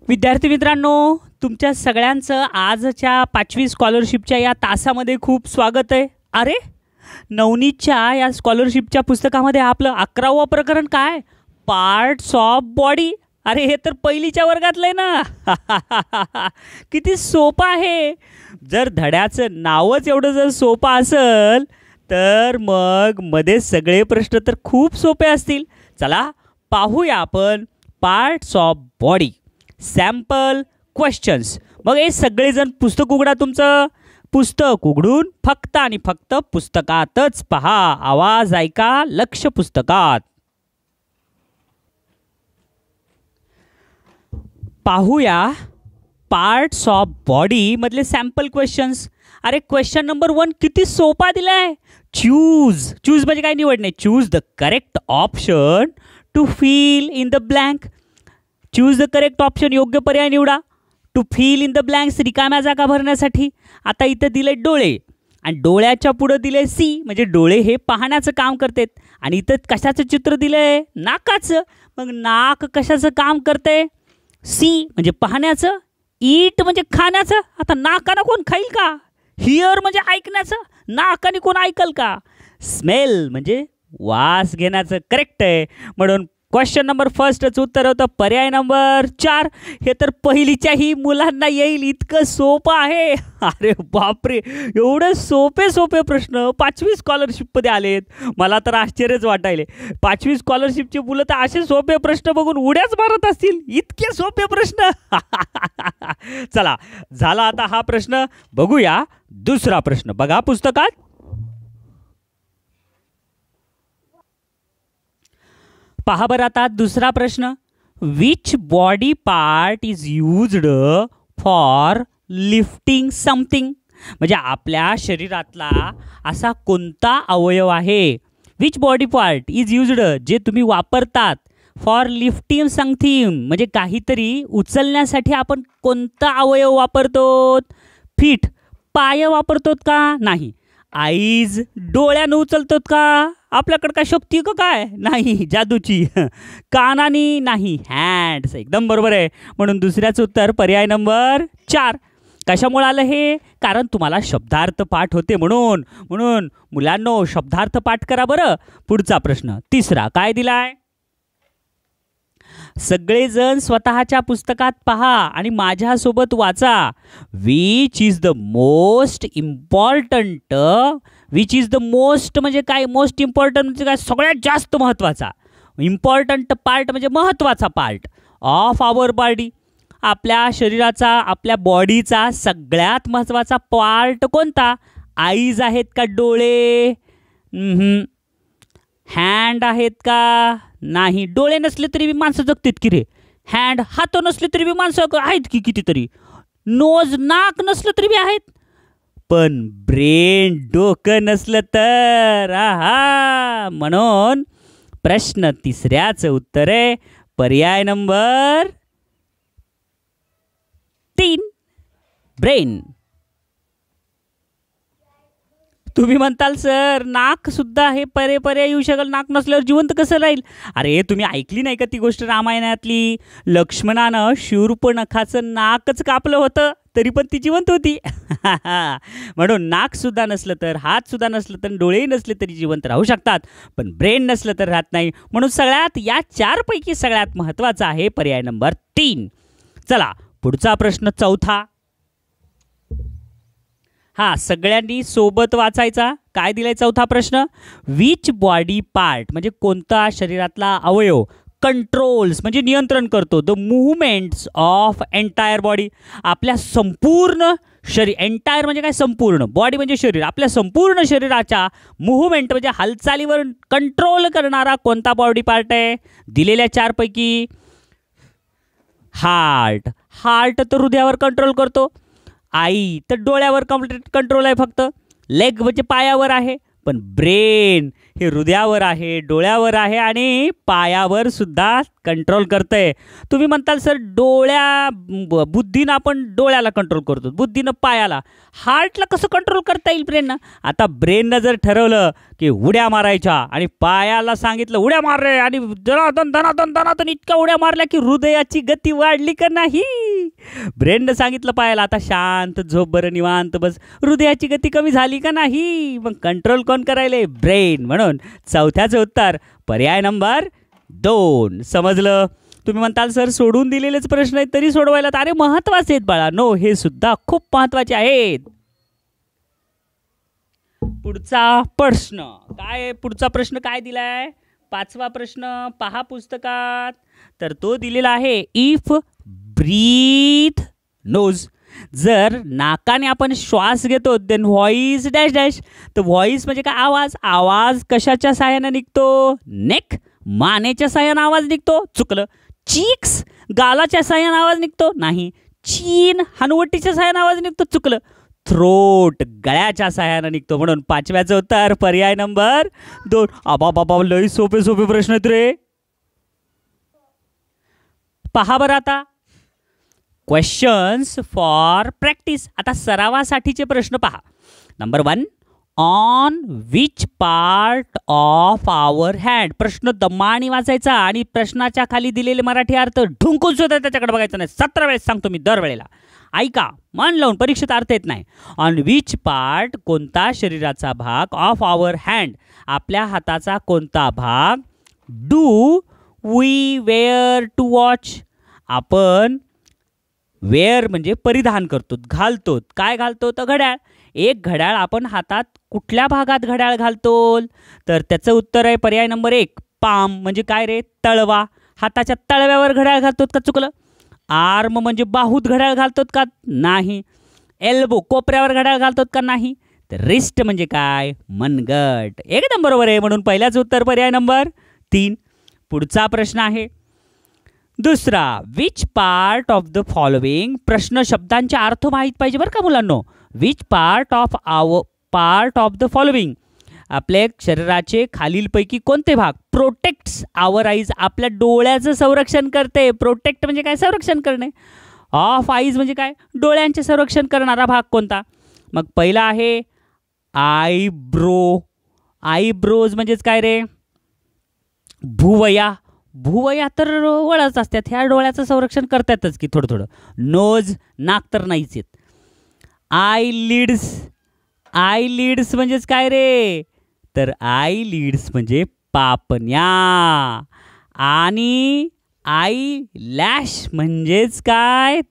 विद्यार्थी मित्रांनो, तुमच्या सगळ्यांचं आजच्या 5वी स्कॉलरशिपच्या या तासामध्ये खूप स्वागत आहे. अरे, नवनीतच्या या स्कॉलरशिपच्या पुस्तकामध्ये आपलं 11वं प्रकरण काय? Parts of body. अरे, हे तर पहिलीच्या वर्गातलं आहे ना. किती सोपं आहे. जर धड्याचं नावच एवढं जर सोपं असेल तर मग मध्ये सगळे प्रश्न तर खूप सोपे असतील. चला पाहूया आपण parts of body, sample questions. मग हे सगळेजण पुस्तक उघडा. तुमचं पुस्तक उघडून फक्त आणि फक्त पुस्तकातच पहा. आवाज ऐका, लक्ष पुस्तकात. पाहूया पार्ट्स ऑफ बॉडी मधले सॅम्पल क्वेश्चन्स. अरे, क्वेश्चन नंबर 1 किती सोपा दिलाय. चूज. चूज म्हणजे काय? निवडणे. Choose the correct option to fill in the blank. Choose the correct option, योग्य पर्याय निवडा. To fill in the blanks, रिकाम्या जागा भरण्यासाठी. आता इथं दिले डोळे आणि डोळ्याच्या पुढे दिले सी, म्हणजे डोळे हे पाहण्याचं काम करतात. आणि इथं कशाचं चित्र दिलंय? नाकाचं. मग नाक कशाचं काम करते? सी म्हणजे पाहण्याचं. ईट म्हणजे खाण्याचं. आता नाकानं कोण खाईल का? हिअर म्हणजे ऐकण्याचं. नाकाने कोण ऐकल का? स्मेल म्हणजे वास घेण्याचं. करेक्ट आहे. म्हणून क्वेश्चन नंबर फर्स्टच उत्तर होतं पर्याय नंबर 4. हे तर पहिलीच्याही मुलांना येईल इतकं सोपं आहे. अरे बापरे, एवढे सोपे सोपे प्रश्न 5वी स्कॉलरशिपमध्ये आलेत. मला तर आश्चर्यच वाटायले. 5वी स्कॉलरशिपची मुलं तर असे सोपे प्रश्न बघून उड्याच मारत असतील. इतके सोपे प्रश्न. चला, झाला आता हा प्रश्न. बघूया दुसरा प्रश्न. बघा पुस्तकात. पहा बरं आता दुसरा प्रश्न. Which body part is used for lifting something. म्हणजे आपल्या शरीरातला असा कोणता अवयव आहे? Which body part is used, जे तुम्ही वापरतात फॉर लिफ्टिंग समथिंग, म्हणजे काहीतरी उचलण्यासाठी आपण कोणता अवयव वापरतो? फीट, पाय वापरतो का? नाही. आईज, डोळ्यानं उचलतो का? आपल्याकडे काय शक्ती का काय? नाही, जादूची. कानानी? नाही, हँड्स. एकदम बरोबर आहे. म्हणून दुसऱ्याचं उत्तर पर्याय नंबर 4. कशामुळे आलं हे? कारण तुम्हाला शब्दार्थ पाठ होते म्हणून. म्हणून मुलांनो, शब्दार्थ पाठ करा बरं. पुढचा प्रश्न तिसरा काय दिलाय? सगळेजण स्वतःच्या पुस्तकात पहा आणि माझ्यासोबत वाचा. Which is the most important. Which is the most म्हणजे काय? मोस्ट इम्पॉर्टंट म्हणजे काय? सगळ्यात जास्त महत्त्वाचा. इम्पॉर्टंट पार्ट म्हणजे महत्त्वाचा पार्ट ऑफ आवर बॉडी. आपल्या शरीराचा, आपल्या बॉडीचा सगळ्यात महत्त्वाचा पार्ट कोणता? आईज आहेत का? डोळे? हँड आहेत का? नाही. डोळे नसले तरी बी माणसं जगतात की रे. हँड, हात नसले तरी बी माणसं आहेत की कितीतरी. नोज, नाक नसलं तरी बी आहेत. पण ब्रेन, डोकं नसलं तर आहा. म्हणून प्रश्न तिसऱ्याचं उत्तर आहे पर्याय नंबर 3, ब्रेन. तुम्ही म्हणताल सर, नाक सुद्धा हे पर्याय येऊ शकेल. नाक नसल्यावर जिवंत कसं राहील? अरे, तुम्ही ऐकली नाही का ती गोष्ट रामायणातली? लक्ष्मणानं शूर्पणखाचं नाकच कापलं होतं तरी पण ती जिवंत होती. म्हणून नाक सुद्धा नसलं तर, हात सुद्धा नसलं तर, डोळेही नसले तरी जिवंत राहू शकतात, पण ब्रेन नसलं तर राहत नाही. म्हणून सगळ्यात या 4 पैकी सगळ्यात महत्त्वाचा आहे पर्याय नंबर 3. चला पुढचा प्रश्न चौथा. हा, सगळ्यांनी सोबत वाचायचा. काय दिलाय चौथा प्रश्न? विच बॉडी पार्ट म्हणजे कोणता शरीरातला अवयव कंट्रोल्स म्हणजे नियंत्रण करतो the movements of entire body. आपल्या संपूर्ण शरीर. एंटायर म्हणजे काय? संपूर्ण. बॉडी म्हणजे शरीर. आपल्या संपूर्ण शरीराच्या मूव्हमेंट म्हणजे हालचालीवर कंट्रोल करणारा कोणता बॉडी पार्ट आहे? दिलेल्या 4 पैकी हार्ट. हार्ट तर हृदयावर कंट्रोल करतो. आई तर डोळ्यावर कंट्रोल आहे फक्त. लेग म्हणजे पायावर आहे. पण ब्रेन हे हृदयावर आहे, डोळ्यावर आहे आणि पायावर सुद्धा कंट्रोल करतंय. तुम्ही म्हणताल सर बुद्धीनं आपण डोळ्याला कंट्रोल करतो, बुद्धीनं पायाला, हार्टला कसं कंट्रोल करता येईल ब्रेननं? आता ब्रेननं जर ठरवलं की उड्या मारायच्या आणि पायाला सांगितलं उड्या मार रे आणि धनाधन इतक्या उड्या मारल्या की हृदयाची गती वाढली का नाही? ब्रेननं सांगितलं पायाला आता शांत झोप बरं, निवांत बस, हृदयाची गती कमी झाली का नाही? मग कंट्रोल कोण करायले? ब्रेन. म्हणून चौथ्याचं उत्तर पर्याय नंबर 2. समजलं? तुम्ही म्हणताल सर सोडून दिलेलेच प्रश्न आहेत तरी सोडवायला, अरे महत्वाचे आहेत बाळा. नो, हे सुद्धा खूप महत्वाचे आहेत. पुढचा प्रश्न काय? पुढचा प्रश्न काय दिलाय? 5वा प्रश्न पहा पुस्तकात. तर तो दिलेला आहे इफ ब्रीथ नोज. जर नाकाने आपण श्वास घेतो देन व्हॉइस डॅश डॅश. तर व्हॉइस म्हणजे काय? आवाज. आवाज कशाच्या साहाय्याने निघतो? नेक, मानेच्या साहाय्याने आवाज निघतो? चुकलं. चीक्स, गालाच्या साहाय्याने आवाज निघतो? नाही. चीन, हनुवटीच्या साहाय्याने आवाज निघतो? चुकलं. थ्रोट, गळ्याच्या साहाय्याने निघतो. म्हणून 5व्याचं उत्तर पर्याय नंबर 2. बाबा लई सोपे सोपे प्रश्न आहेत रे. पहा बरं आता क्वेश्चन्स फॉर प्रॅक्टिस. आता सरावासाठीचे प्रश्न पहा. Number 1, on which part of hour hand. प्रश्न दमाने वाचायचा आणि प्रश्नाच्या खाली दिलेले मराठी अर्थ ढुंकून सुद्धा त्याच्याकडे बघायचं नाही. 17 वेळेस सांगतो मी दरवेळेला. ऐका, मन लावून, परीक्षेत अर्थ येत नाही. ऑन विच पार्ट, कोणता शरीराचा भाग, ऑफ आवर हँड, आपल्या हाताचा कोणता भाग, do we wear to watch, आपण वेअर म्हणजे परिधान करतो, घालतो. काय घालतो? तर घड्याळ. एक घड्याळ आपण हातात कुठल्या भागात घड्याळ घालतो? तर त्याचं उत्तर आहे पर्याय नंबर 1, पाम. म्हणजे काय रे? तळवा. हाताच्या तळव्यावर घड्याळ घालतो का? चुकलं. आर्म म्हणजे बाहूत घड्याळ घालतो का? नाही. एल्बो, कोपऱ्यावर घड्याळ घालतो का? नाही. तर रिस्ट म्हणजे काय? मनगट. एकदम बरोबर आहे. म्हणून पहिल्याच उत्तर पर्याय नंबर 3. पुढचा प्रश्न आहे दुसरा, which part of the following. प्रश्न शब्दांचे अर्थ माहीत पाहिजे बरं का मुलांनो. Which part of the following, आपल्या शरीराचे खालीलपैकी कोणते भाग प्रोटेक्ट्स आवर आईज, आपल्या डोळ्याचं संरक्षण करते. प्रोटेक्ट म्हणजे काय? संरक्षण करणे. ऑफ आईज म्हणजे काय? डोळ्यांचे संरक्षण करणारा भाग कोणता? मग पहिला आहे आयब्रो. आयब्रोज म्हणजेच काय रे? भुवया. भुवया तर वळच असतात, ह्या डोळ्याचं संरक्षण करतातच की थोडं थोडं. नोज, नाक तर नाहीच आहेत. आयलिड्स. आयलिड्स म्हणजेच काय रे? तर आयलिड्स म्हणजे पापण्या. आणि आय लॅश म्हणजेच काय?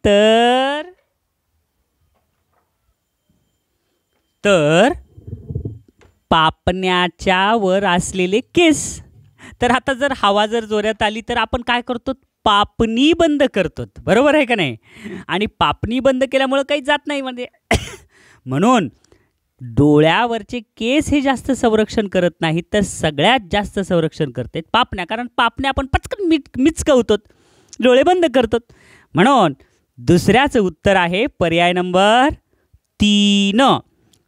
तर पापण्याच्या वर असलेले केस. तर आता जर हवा जोरात आली तर आपण काय करतो? पापणी बंद करतो. बरोबर आहे का नाही? आणि पापणी बंद केल्यामुळे काही जात नाही म्हणजे म्हणून डोळ्यावरचे केस हे जास्त संरक्षण करत नाहीत, तर सगळ्यात जास्त संरक्षण करते पापण्या. कारण पापण्या आपण पचकन मिचकवतो, डोळे बंद करतो. म्हणून दुसऱ्याचं उत्तर आहे पर्याय नंबर 3.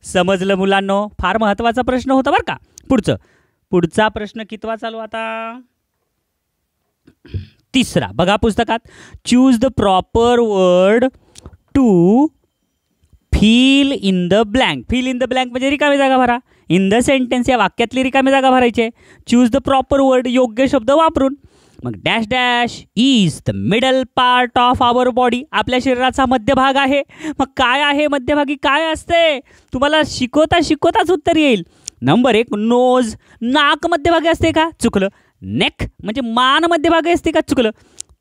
समजलं मुलांनो? फार महत्त्वाचा प्रश्न होता बरं का. पुढचा प्रश्न कितवा चालू आता? 3रा. बघा पुस्तकात. Choose the proper word to fill in the blank. Fill in the blank म्हणजे रिकामी जागा भरा. इन द सेंटेन्स, या वाक्यातली रिकामी जागा भरायची आहे. चूज द प्रॉपर वर्ड, योग्य शब्द वापरून. मग dash dash is the middle part of our body, आपल्या शरीराचा मध्यभाग आहे. मग काय आहे मध्यभागी? काय असते? तुम्हाला शिकवताच उत्तर येईल. Number 1, nose. नाक मध्यभागी असते का? चुकलं. नेक म्हणजे मान मध्यभागी असते का? चुकलं.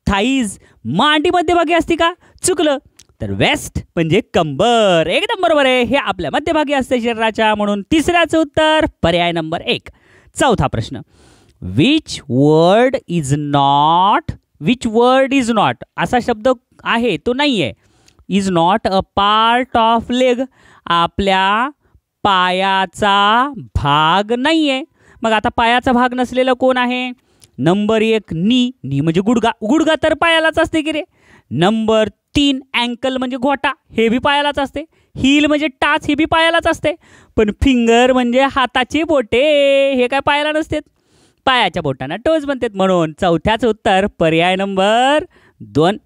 थाईज, मांडी मध्यभागी असते का? चुकलं. तर वेस्ट म्हणजे कंबर. एकदम बरोबर आहे. हे आपल्या मध्यभागी असते शरीराच्या. म्हणून 3ऱ्याचं उत्तर पर्याय नंबर 1. चौथा प्रश्न. विच वर्ड इज नॉट असा शब्द आहे, तो नाही आहे. Is not a part of leg, आपल्या पायाचा भाग नाही आहे. मग आता पायाचा भाग नसलेला कोण आहे? नंबर 1 नी. नी म्हणजे गुडघा. गुडघा तर पायालाच असते की रे. नंबर 3 अँकल म्हणजे घोटा, हे बी पायालाच असते. हील म्हणजे टाच, ही बी पायालाच असते. पण फिंगर म्हणजे हाताची बोटे, हे काय पायाला नसतात. पायाच्या बोटांना टोज बनतात. म्हणून चौथ्याचं उत्तर पर्याय नंबर 2.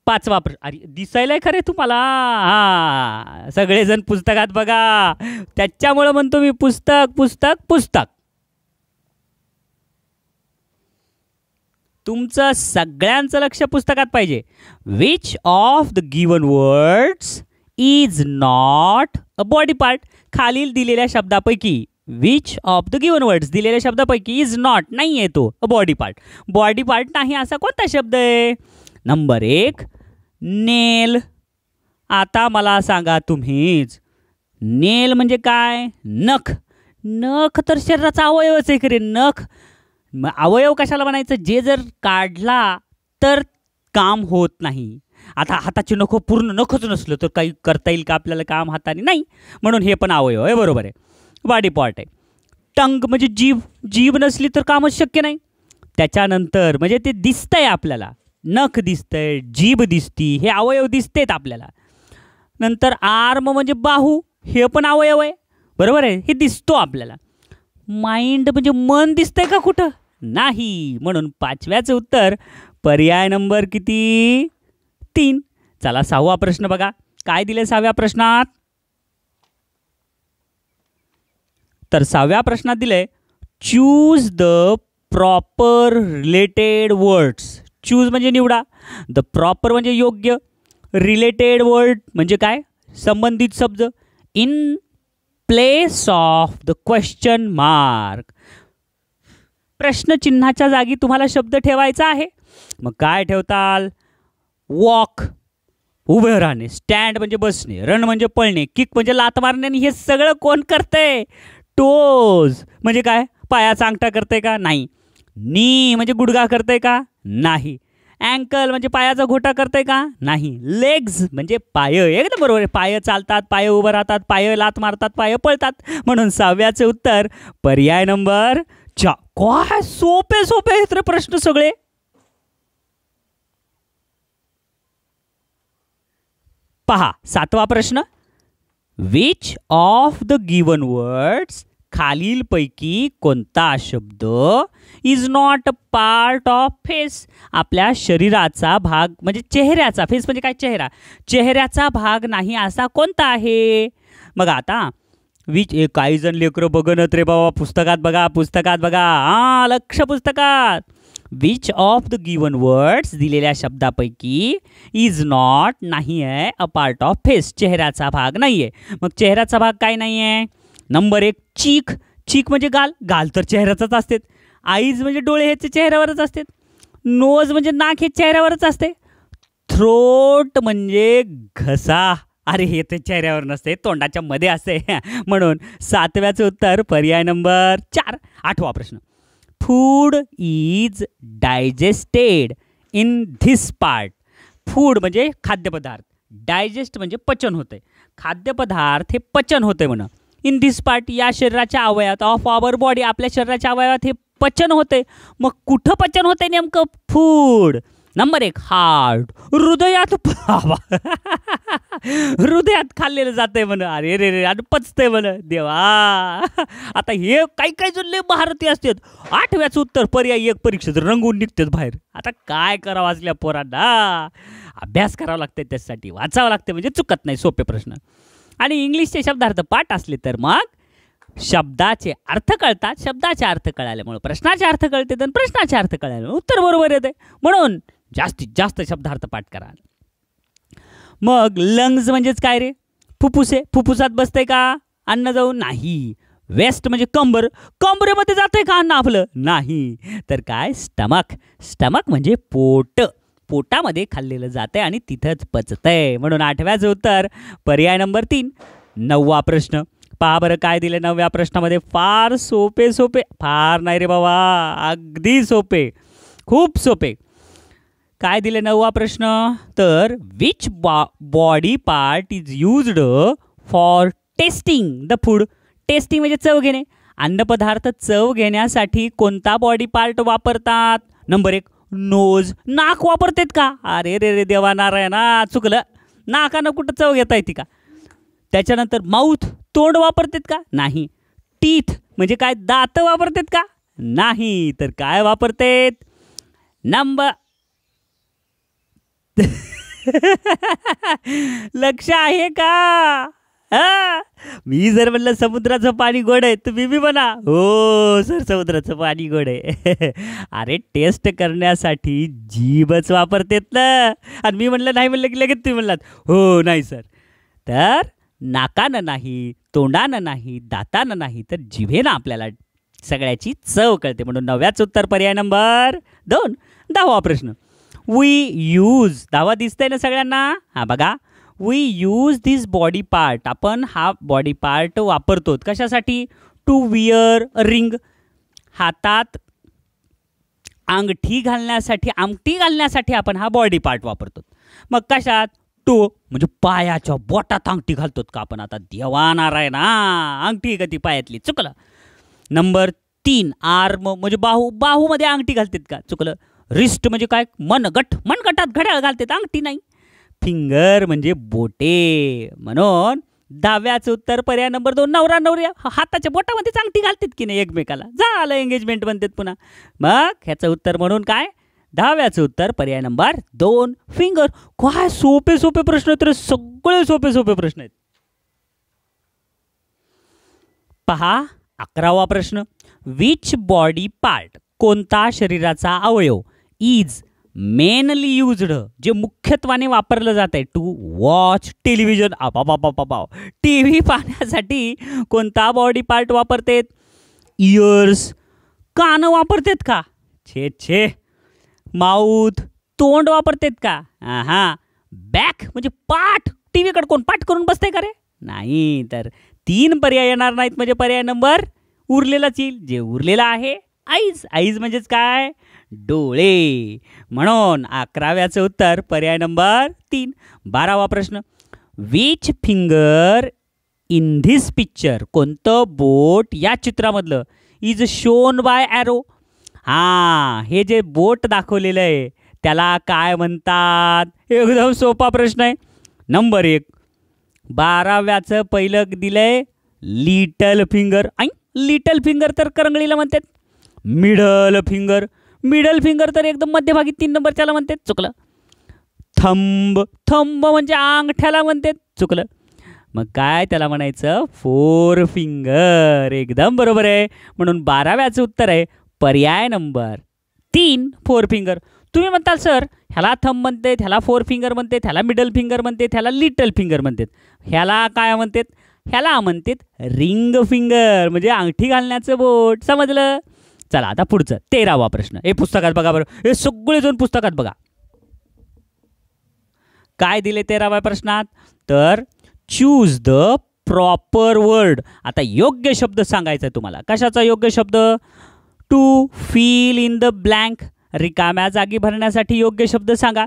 5वा प्रश्न. अरे दिसायलाय खरे तुम्हाला. हा, सगळेजण पुस्तकात बघा, त्याच्यामुळं म्हणतो मी पुस्तक पुस्तक पुस्तक. तुमचं सगळ्यांचं लक्ष पुस्तकात पाहिजे. Which of the given words is not a body part. खालील दिलेल्या शब्दापैकी which of the given words, दिलेल्या शब्दापैकी इज नॉट, नाही आहे तो a body part. Body part नाही असा कोणता शब्द आहे? Number 1 nail. आता मला सांगा तुम्हीच, नेल म्हणजे काय? नख. नख तर शरीराचा अवयवच आहे खरे. नख अवयव कशाला म्हणायचं? जे जर काढला तर काम होत नाही. आता हाताची नख पूर्ण नखच नसलं तर काही करता येईल का आपल्याला काम हाताने? नाही. म्हणून हे पण अवयव आहे, बरोबर आहे, बॉडी पार्ट आहे. टंग म्हणजे जीभ. जीभ नसली तर कामच शक्य नाही. त्याच्यानंतर म्हणजे ते दिसतंय आपल्याला, नख दिसतंय, जीभ दिसती, हे अवयव दिसतेत आपल्याला. नंतर आर्म म्हणजे बाहू, हे पण अवयव आहे, बरोबर आहे, हे दिसतो आपल्याला. माइंड म्हणजे मन दिसतंय का कुठं? नाही. म्हणून 5व्याचं उत्तर पर्याय नंबर किती? 3. चला 6वा प्रश्न बघा, काय दिले 6व्या प्रश्नात? तर 6व्या प्रश्नात दिले choose the proper related words. Choose म्हणजे निवडा, द प्रॉपर म्हणजे योग्य, रिलेटेड वर्ड म्हणजे काय? संबंधित शब्द. In place of the question mark. प्रश्नचिन्हाच्या जागी तुम्हाला शब्द ठेवायचा आहे. मग काय ठेवताल? वॉक उभे राहणे, स्टँड म्हणजे बसणे, रन म्हणजे पळणे, किक म्हणजे लात मारणे. आणि हे सगळं कोण करतंय? टोज म्हणजे काय? पायाचा अंगठा करतंय का? नाही. नी म्हणजे गुडघा करतंय का? नाही. अँकल म्हणजे पायाचा घोटा करतंय का? नाही. लेग्स म्हणजे पाय, एकदम बरोबर आहे. पाय चालतात, पाय उभं राहतात, पाय लात मारतात, पाय पळतात. म्हणून 6व्याचे उत्तर पर्याय नंबर 4. काय सोपे सोपे आहेत रे प्रश्न सगळे. पहा 7वा प्रश्न. Which of the given words, खालीलपैकी कोणता शब्द is not a part of face, आपल्या शरीराचा भाग म्हणजे चेहऱ्याचा, फेस म्हणजे काय? चेहरा, चेहऱ्याचा भाग नाही असा कोणता आहे? मग आता विच, काही जण लेकरं बघणत रे बाबा, पुस्तकात बघा, पुस्तकात बघा, हा लक्ष पुस्तकात. Which of the given words, दिलेल्या शब्दापैकी इज नॉट नाही आहे अ पार्ट ऑफ फेस, चेहऱ्याचा भाग नाही आहे. मग चेहऱ्याचा भाग काय नाही आहे? नंबर 1 चीक. चीक म्हणजे गाल, गाल तर चेहऱ्याचाच असते. आईज म्हणजे डोळे, हे चेहऱ्यावरच असते. नोज म्हणजे नाक, हे चेहऱ्यावरच असते. थ्रोट म्हणजे घसा, अरे हे ते चेहऱ्यावर नसते, तोंडाच्या मध्ये असते. म्हणून 7व्याचं उत्तर पर्याय नंबर 4. 8वा प्रश्न. Food is digested in this part. Food म्हणजे खाद्यपदार्थ, डायजेस्ट म्हणजे पचन होते, खाद्यपदार्थ हे पचन होते म्हणा. इन धिस पार्ट, या शरीराच्या अवयवात, ऑफ आवर बॉडी, आपल्या शरीराच्या अवयवात हे पचन होते. मग कुठं पचन होते नेमकं? फूड. नंबर 1 हार्ट, हृदयात. हृदयात खाल्लेलं जाते म्हण. अरे रे रे, आणि पचते म्हण. देवा, आता हे काही काही जण लय भारतीय असतात. 8व्याचं उत्तर पर्याय 1 परीक्षेत रंगून निघतात बाहेर. आता काय करावं असल्या पोरांना? अभ्यास करावा लागते, त्यासाठी वाचावं लागते, म्हणजे चुकत नाही सोपे प्रश्न. आणि इंग्लिशचे शब्दार्थ पाठ असले तर मग शब्दाचे अर्थ कळतात. शब्दाचे अर्थ कळाल्यामुळे प्रश्नाचे अर्थ कळते, तर प्रश्नाचे अर्थ कळाल्यामुळे उत्तर बरोबर येते. म्हणून जास्तीत जास्त शब्दार्थ पाठ करा. मग लंग्स म्हणजेच काय रे? फुफ्फुसे. फुफ्फुसात बसते का अन्न जाऊन? नाही. वेस्ट म्हणजे कंबर, कंबरेमध्ये जाते का अन्न आपलं? नाही. तर काय? स्टमक. स्टमक म्हणजे पोट, पोटामध्ये खाल्लेलं जाते आणि तिथंच पचतंय. म्हणून 8व्याचं उत्तर पर्याय नंबर 3. 9वा प्रश्न पहा बरं काय दिले 9व्या प्रश्नामध्ये. फार सोपे सोपे, फार नाही रे बाबा, अगदी सोपे, खूप सोपे. काय दिले 9वा प्रश्न? तर which body part is used for testing the food. Testing म्हणजे चव घेणे. अन्नपदार्थ चव घेण्यासाठी कोणता बॉडी पार्ट वापरतात? Number 1 nose. नाक वापरतात का? अरे रे रे देवा नारायणा, चुकलं. नाकानं कुठं चव घेता येते का? त्याच्यानंतर माउथ, तोंड वापरतात का? नाही. टीथ म्हणजे काय? दात वापरतात का? नाही. तर काय वापरतात? नंबर लक्ष आहे का? मी जर म्हणलं समुद्राचं पाणी गोड आहे, तुम्ही बी म्हणा हो सर समुद्राचं पाणी गोड आहे. अरे टेस्ट करण्यासाठी जीभच वापरतेत ना. आणि मी म्हणलं नाही म्हणलं की लगेच तुम्ही म्हणलात हो नाही सर. तर नाकानं नाही, तोंडानं नाही, दातानं नाही, तर जिभेनं आपल्याला सगळ्याची चव कळते. म्हणून 9व्याचं उत्तर पर्याय नंबर 2. 10वा प्रश्न. वी यूज, 10वा दिसतंय ना सगळ्यांना? हा बघा, we use this body part, आपण हा बॉडी पार्ट वापरतो कशासाठी? टू वियर अ रिंग, हातात अंगठी घालण्यासाठी आपण हा बॉडी पार्ट वापरतो. मग कशात? टो म्हणजे पायाच्या बोटात अंगठी घालतो का आपण? आता देवाणार आहे ना, अंगठी कधी पायातली? चुकलं. नंबर 3 आर्म म्हणजे बाहूमध्ये अंगठी घालतात का? चुकलं. रिस्ट म्हणजे काय? मनगटात घड्याळ घालतात, अंगठी नाही. फिंगर म्हणजे बोटे. म्हणून 10व्याचं उत्तर पर्याय नंबर 2. नवरा नवरी हाताच्या बोटामध्येच अंगठी घालतात की नाही एकमेकाला, झालं एंगेजमेंट म्हणतात पुन्हा. मग ह्याचं उत्तर म्हणून काय? 10व्याचं उत्तर पर्याय नंबर 2 फिंगर. काय सोपे प्रश्न आहेत, सगळे सोपे प्रश्न आहेत. पहा 11वा प्रश्न. विच बॉडी पार्ट, कोणता शरीराचा अवयव, इज मेनली युज्ड, जे मुख्यत्वाने वापरलं जात आहे, to watch television. T V पाहण्यासाठी कोणता बॉडी पार्ट वापरतेत? इयर्स, कान वापरतेत का? छे. माउथ, तोंड वापरतेत का? बॅक म्हणजे पाठ, टी व्हीकडे कोण पाठ करून बसते का रे? नाही. तर 3 पर्याय येणार नाहीत, म्हणजे पर्याय नंबर उरलेलाच येईल. जे उरलेला आहे आईज म्हणजेच काय? डोळे. म्हणून 11व्याचं उत्तर पर्याय नंबर 3. 12वा प्रश्न. Which finger in this picture, कोणतं बोट या चित्रामधलं, इज शोन बाय ॲरो. हे जे बोट दाखवलेलं आहे त्याला काय म्हणतात? एकदम सोपा प्रश्न आहे. नंबर 1 12व्याचं पहिलं दिलंय लिटल फिंगर. लिटल फिंगर तर करंगळीला म्हणतात. मिडल फिंगर तर एकदम मध्यभागी 3 नंबरच्याला म्हणतात. चुकलं. थंब म्हणजे अंगठ्याला म्हणतात. चुकलं. मग काय त्याला म्हणायचं? 4 फिंगर. एकदम बरोबर आहे. म्हणून 12व्याचं उत्तर आहे पर्याय नंबर 3 4 फिंगर. तुम्ही म्हणताल सर ह्याला थंब म्हणते, ह्याला 4 फिंगर म्हणते, ह्याला मिडल फिंगर म्हणते, ह्याला लिटल फिंगर म्हणतात. ह्याला काय म्हणतात? ह्याला म्हणतात रिंग फिंगर, म्हणजे अंगठी घालण्याचं बोट. समजलं? चला आता पुढचं 13वा प्रश्न. हे पुस्तकात बघा बरं, हे सगळेजण पुस्तकात बघा काय दिले 13व्या प्रश्नात. तर चूज द प्रॉपर वर्ड. आता योग्य शब्द सांगायचा आहे तुम्हाला. कशाचा योग्य शब्द? To fill in the blank, रिकाम्या जागी भरण्यासाठी योग्य शब्द सांगा.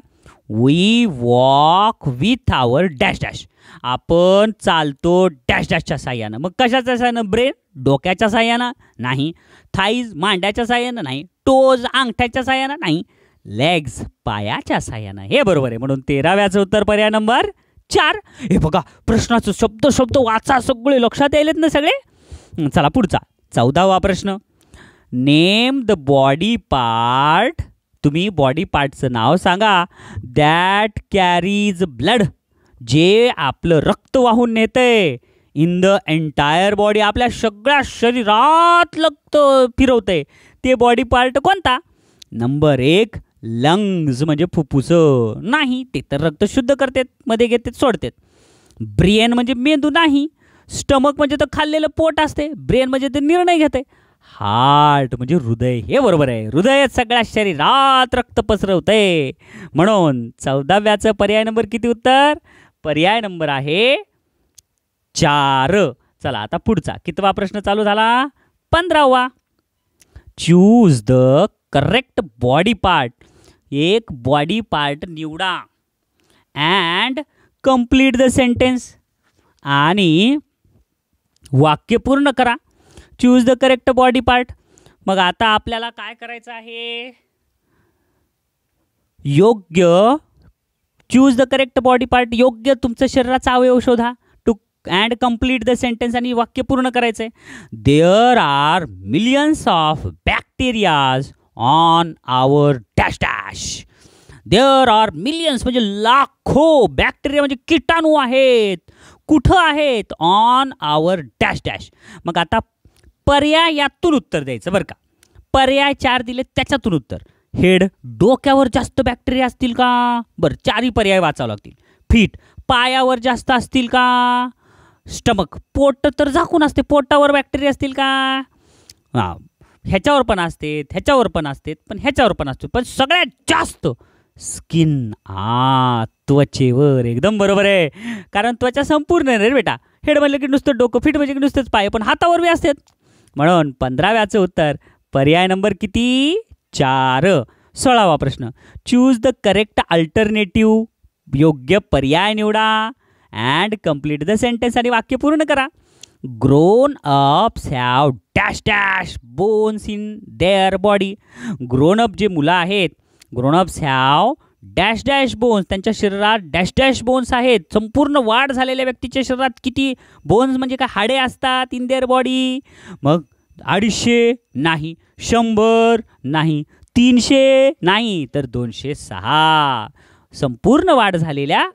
We walk with our dash dash, आपण चालतो डॅश डॅशच्या साह्यानं. मग कशाच्या साह्यानं? ब्रेन, डोक्याच्या साह्यानं नाही. थाईज, मांड्याच्या साह्यानं नाही. टोज, अंगठ्याच्या साह्यानं नाही. लेग्स, पायाच्या साह्यानं. हे बरोबर आहे. म्हणून 13व्याचं उत्तर पर्याय नंबर 4. हे बघा प्रश्नाचं शब्द वाचा, सगळे लक्षात यायलेत ना सगळे. चला पुढचा 14वा प्रश्न. नेम द बॉडी पार्ट, तुम्ही बॉडी पार्टचं नाव सांगा. दॅट कॅरीज ब्लड, जे आपलं रक्त वाहून नेतंय. इन द एंटायर बॉडी, आपल्या सगळ्या शरीरात रक्त फिरवतंय. ते बॉडी पार्ट कोणता? नंबर 1 लंग्स म्हणजे फुफ्फुस. नाही, ते तर रक्त शुद्ध करतात, मध्ये घेतात सोडतात. ब्रेन म्हणजे मेंदू नाही. स्टमक म्हणजे तर खाल्लेलं पोट असते. ब्रेन म्हणजे ते निर्णय घेते. हार्ट म्हणजे हृदय. हे बरोबर आहे. हृदय सगळ्या शरीरात रक्त पसरवतंय. म्हणून 14व्याचं पर्याय नंबर किती उत्तर? पर्याय नंबर आहे 4. चला आता पुढचा कितवा प्रश्न चालू झाला? 15वा. Choose the correct body part, एक बॉडी पार्ट निवडा. अँड कंप्लीट द सेंटेन्स, आणि वाक्य पूर्ण करा. Choose the correct body part. मग आता आपल्याला काय करायचं आहे? योग्य, choose the correct body part, योग्य तुमचं शरीराचा अवयव शोधा. To and complete the sentence आणि वाक्य पूर्ण करायचं आहे. There are millions of bacterias on our dash dash. There are millions म्हणजे लाखो, बॅक्टेरिया म्हणजे किटाणू आहेत. कुठं आहेत? On our dash dash. मग आता पर्यायातून उत्तर द्यायचं बरं का. पर्याय 4 दिले त्याच्यातून उत्तर. हेड, डोक्यावर जास्त बॅक्टेरिया असतील का? बरं, 4ही पर्याय वाचावं लागतील. फीट, पायावर जास्त असतील का? स्टमक, पोट तर झाकून असते, पोटावर बॅक्टेरिया असतील का? हां, ह्याच्यावर पण असते, ह्याच्यावर पण असते, पण ह्याच्यावर पण असते, पण सगळ्यात जास्त स्किन, त्वचेवर. एकदम बरोबर आहे, कारण त्वचा संपूर्ण आहे रे बेटा. हेड म्हणलं की नुसतं डोकं, फीट म्हणजे की नुसतंच पाय, पण हातावर बी असतात. म्हणून 15व्याचं उत्तर पर्याय नंबर किती? 4. 16वा प्रश्न. Choose the correct alternative. योग्य पर्याय निवडा अँड कम्प्लीट द सेंटेन्स आणि वाक्य पूर्ण करा. Grown ups have dash dash bones in their body. Grown up जे मुलं आहेत, grown ups have dash dash bones, त्यांच्या शरीरात डॅश डॅश बोन्स आहेत. संपूर्ण वाढ झालेल्या व्यक्तीच्या शरीरात किती बोन्स म्हणजे काय हाडे असतात इन देअर बॉडी? मग 250 नाही, 100 नाही, 300 नाही, तर 206. संपूर्ण वाढ झालेल्या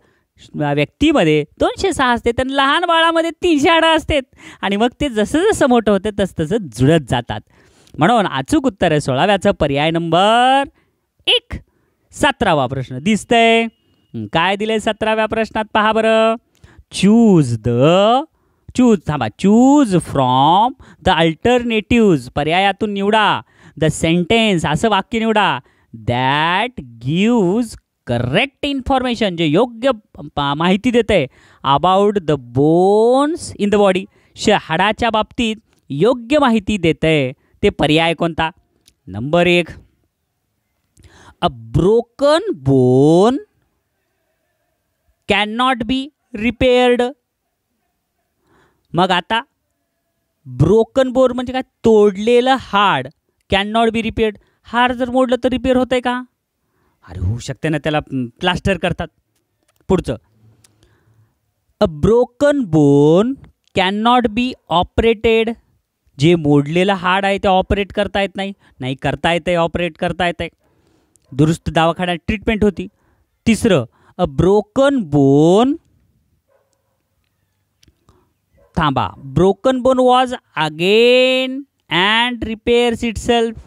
व्यक्तीमध्ये 206 असते, तर लहान बाळामध्ये 300 हाडं असतात. आणि मग ते जसं जसं मोठं होतं तसं तसं जुळत जातात. म्हणून अचूक उत्तर आहे 16व्याचं पर्याय नंबर 1. 17वा प्रश्न दिसतंय. काय दिलंय 17व्या प्रश्नात पहा बरं. Choose from the alternatives. पर्यायातून निवडा. द सेंटेन्स, असं वाक्य निवडा, दॅट गिव्ज करेक्ट इन्फॉर्मेशन, जे योग्य माहिती देते about the bones in the body. हाडाच्या बाबतीत योग्य माहिती देते. ते पर्याय कोणता? Number 1, a broken bone can not be repaired. मग आता ब्रोकन बोन म्हणजे काय? तोडलेलं हाड. कॅन नॉट बी रिपेअर्ड, हाड जर मोडलं तर रिपेअर होतंय का? अरे होऊ शकते ना, त्याला प्लास्टर करतात. पुढचं, अ broken bone can not be operated. जे मोडलेलं हाड आहे ते ऑपरेट करता येत नाही. नाही, करता येतं, ऑपरेट करता येतं, दुरुस्त दवाखान्यात ट्रीटमेंट होती. तिसरं, अ ब्रोकन बोन, थांबा, broken bone was again and repairs itself.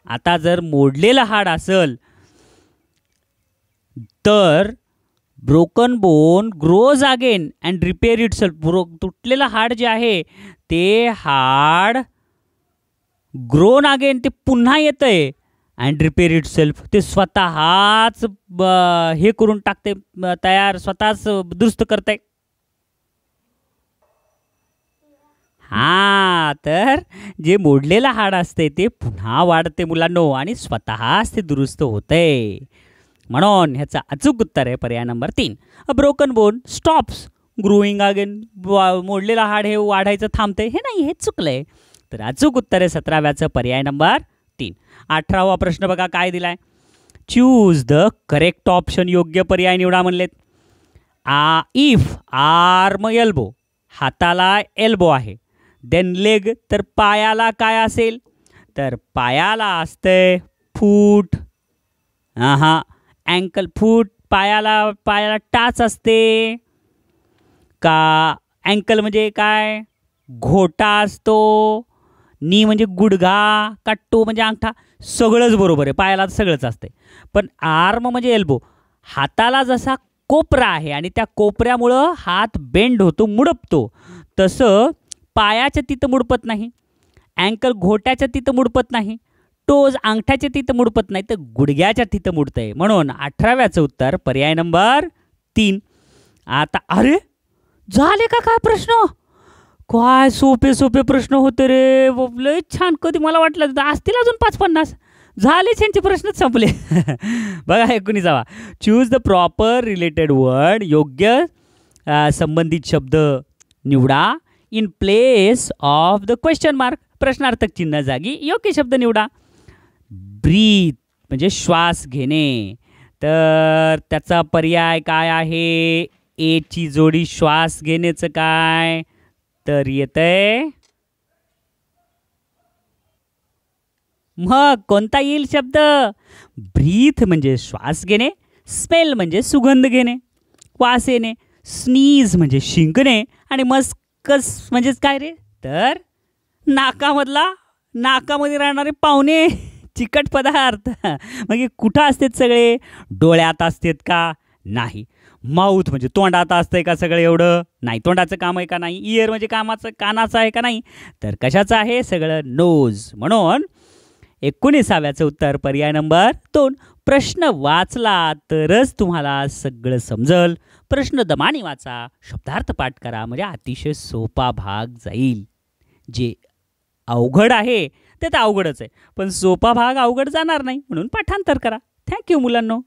आता जर मोडलेलं हाड असेल तर broken bone grows again and repair itself. तुटलेलं हाड जे आहे ते हाड ग्रोन अगेन, ते पुन्हा येतंय. अँड रिपेअर इटसेल्फ, ते स्वतःच हे करून टाकते, तयार, स्वतःच दुरुस्त करते. हां, तर जे मोडलेलं हाड असते ते पुन्हा वाढते मुलांनो, आणि स्वतःच ते दुरुस्त होते. म्हणून ह्याचं अचूक उत्तर आहे पर्याय number 3. A broken bone stops growing again. मोडलेलं हाड हे वाढायचं थांबते, हे नाही, हे चुकलंय. तर अचूक उत्तर आहे 17व्याचं पर्याय नंबर 3. 18वा प्रश्न बघा काय दिलाय. Choose the correct option. योग्य पर्याय निवडा म्हणलेत. इफ आर्म एल्बो, हाताला एल्बो आहे. देन लेग, तर पायाला काय असेल? तर पायाला असते फूट. अँकल, फूट, पायाला टाच असते का? अँकल म्हणजे काय? घोटा असतो. नी म्हणजे गुडघा, का टो म्हणजे अंगठा. सगळंच बरोबर आहे, पायाला सगळंच असते. पण आर्म म्हणजे एल्बो. हाताला जसा कोपरा आहे आणि त्या कोपऱ्यामुळं हात बेंड होतो, मुडपतो, तसं पायाच्या तिथं मुडपत नाही. अँकल घोट्याच्या तिथं मुडपत नाही. टोज अंगठ्याच्या तिथं मुडपत नाही, तर गुडघ्याच्या तिथं मुडतंय. म्हणून 18व्याचं उत्तर पर्याय नंबर 3. आता अरे झाले का काय प्रश्न? काय सोपे सोपे प्रश्न होते रे, लय छान. कधी मला वाटलं असतील अजून 5-50. झाले, त्यांचे प्रश्नच संपले. बघा 19वा. Choose the proper related word. योग्य संबंधित शब्द निवडा. In place of the question mark. प्रश्नार्थक चिन्ह जागी योग्य शब्द निवडा. ब्रीथ म्हणजे श्वास घेणे, तर त्याचा पर्याय काय आहे? एची जोडी श्वास घेण्याचं काय तर येतंय मग कोणता येईल शब्द ब्रीथ म्हणजे श्वास घेणे स्मेल म्हणजे सुगंध घेणे वास येणे स्नीज म्हणजे शिंकणे आणि मस्कस म्हणजेच काय रे तर नाकामध्ये राहणारे पाहुणे चिकट पदार्थ मग कुठं असतात सगळे डोळ्यात असतात का नाही माऊथ म्हणजे तोंडात असतंय का सगळं एवढं नाही तोंडाचं काम आहे का नाही इयर म्हणजे कानाचं आहे का नाही तर कशाचं आहे सगळं नोज म्हणून 19व्याचं उत्तर पर्याय नंबर 2 प्रश्न वाचला तरच तुम्हाला सगळं समजल प्रश्न दमानी वाचा शब्दार्थ पाठ करा म्हणजे अतिशय सोपा भाग जाईल जे अवघड आहे ते तर अवघडच आहे पण सोपा भाग अवघड जाणार नाही म्हणून पाठांतर करा थँक्यू मुलांनो